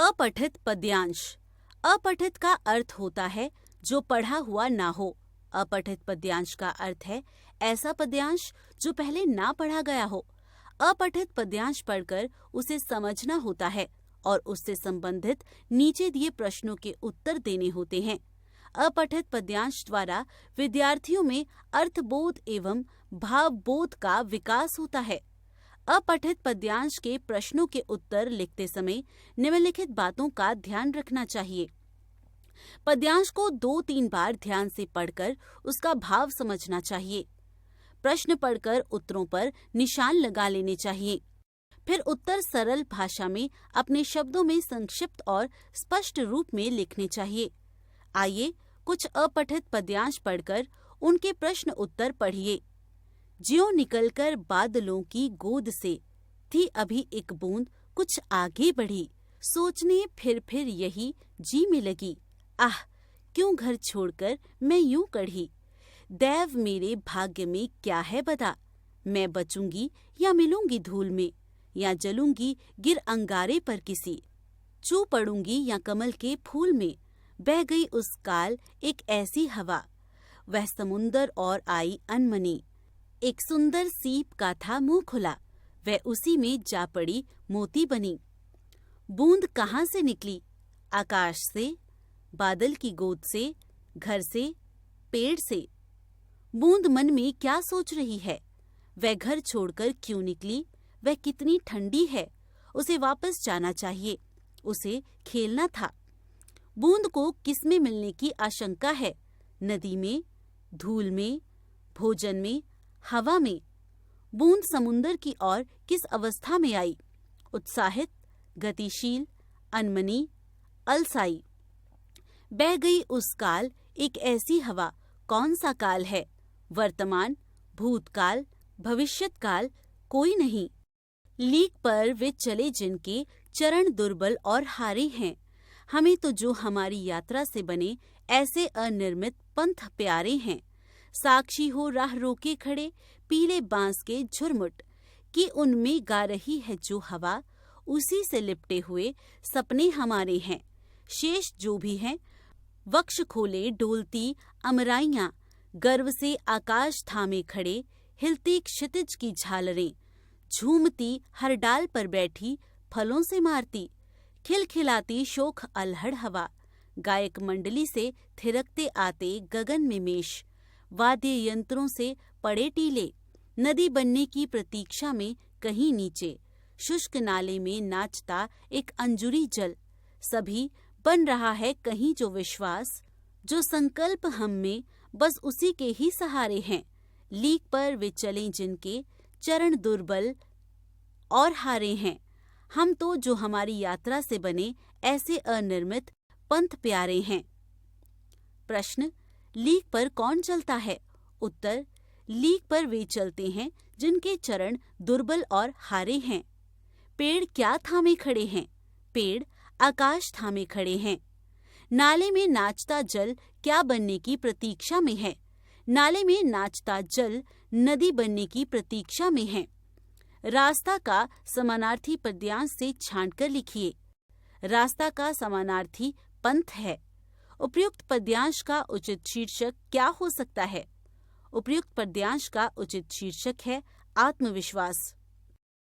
अपठित पद्यांश। अपठित का अर्थ होता है जो पढ़ा हुआ ना हो। अपठित पद्यांश का अर्थ है ऐसा पद्यांश जो पहले ना पढ़ा गया हो। अपठित पद्यांश पढ़कर उसे समझना होता है और उससे संबंधित नीचे दिए प्रश्नों के उत्तर देने होते हैं। अपठित पद्यांश द्वारा विद्यार्थियों में अर्थबोध एवं भावबोध का विकास होता है। अपठित पद्यांश के प्रश्नों के उत्तर लिखते समय निम्नलिखित बातों का ध्यान रखना चाहिए। पद्यांश को 2-3 बार ध्यान से पढ़कर उसका भाव समझना चाहिए। प्रश्न पढ़कर उत्तरों पर निशान लगा लेने चाहिए। फिर उत्तर सरल भाषा में अपने शब्दों में संक्षिप्त और स्पष्ट रूप में लिखने चाहिए। आइए कुछ अपठित पद्यांश पढ़कर उनके प्रश्न उत्तर पढ़िए। ज्यों निकलकर बादलों की गोद से थी अभी एक बूंद कुछ आगे बढ़ी, सोचने फिर यही जी में लगी, आह क्यों घर छोड़कर मैं यूं कढ़ी। दैव मेरे भाग्य में क्या है बता, मैं बचूंगी या मिलूंगी धूल में, या जलूंगी गिर अंगारे पर किसी, चू पड़ूंगी या कमल के फूल में। बह गई उस काल एक ऐसी हवा, वह समुंदर और आई अनमनी। एक सुंदर सीप का था मुंह खुला, वह उसी में जा पड़ी मोती बनी। बूंद कहाँ से निकली, आकाश से, बादल की गोद से, घर से, पेड़ से। बूंद मन में क्या सोच रही है, वह घर छोड़कर क्यों निकली, वह कितनी ठंडी है, उसे वापस जाना चाहिए, उसे खेलना था। बूंद को किसमें मिलने की आशंका है, नदी में, धूल में, भोजन में, हवा में। बूंद समुंदर की ओर किस अवस्था में आई, उत्साहित, गतिशील, अनमनी, अलसाई। बह गई उस काल एक ऐसी हवा, कौन सा काल है, वर्तमान, भूतकाल, भविष्यत्काल, कोई नहीं। लीक पर वे चले जिनके चरण दुर्बल और हारे हैं। हमें तो जो हमारी यात्रा से बने ऐसे अनिर्मित पंथ प्यारे हैं। साक्षी हो राह रोके खड़े पीले बांस के झुरमुट, कि उनमें गा रही है जो हवा, उसी से लिपटे हुए सपने हमारे हैं। शेष जो भी हैं वक्ष खोले डोलती अमराइयां, गर्व से आकाश थामे खड़े, हिलती क्षितिज की झालरें, झूमती हर डाल पर बैठी फलों से मारती, खिलखिलाती शोख अलहड़ हवा। गायक मंडली से थिरकते आते गगन में मेष, वाद्य यंत्रों से पड़े टीले, नदी बनने की प्रतीक्षा में कहीं नीचे, शुष्क नाले में नाचता एक अंजुरी जल। सभी बन रहा है कहीं जो विश्वास, जो संकल्प हम में बस उसी के ही सहारे हैं। लीक पर वे चलें जिनके चरण दुर्बल और हारे हैं। हम तो जो हमारी यात्रा से बने ऐसे अनिर्मित पंथ प्यारे हैं। प्रश्न, लीक पर कौन चलता है? उत्तर, लीक पर वे चलते हैं जिनके चरण दुर्बल और हारे हैं। पेड़ क्या थामे खड़े हैं? पेड़ आकाश थामे खड़े हैं। नाले में नाचता जल क्या बनने की प्रतीक्षा में है? नाले में नाचता जल नदी बनने की प्रतीक्षा में है। रास्ता का समानार्थी पद्यांश से छांटकर लिखिए। रास्ता का समानार्थी पंथ है। उपयुक्त पद्यांश का उचित शीर्षक क्या हो सकता है? उपयुक्त पद्यांश का उचित शीर्षक है आत्मविश्वास।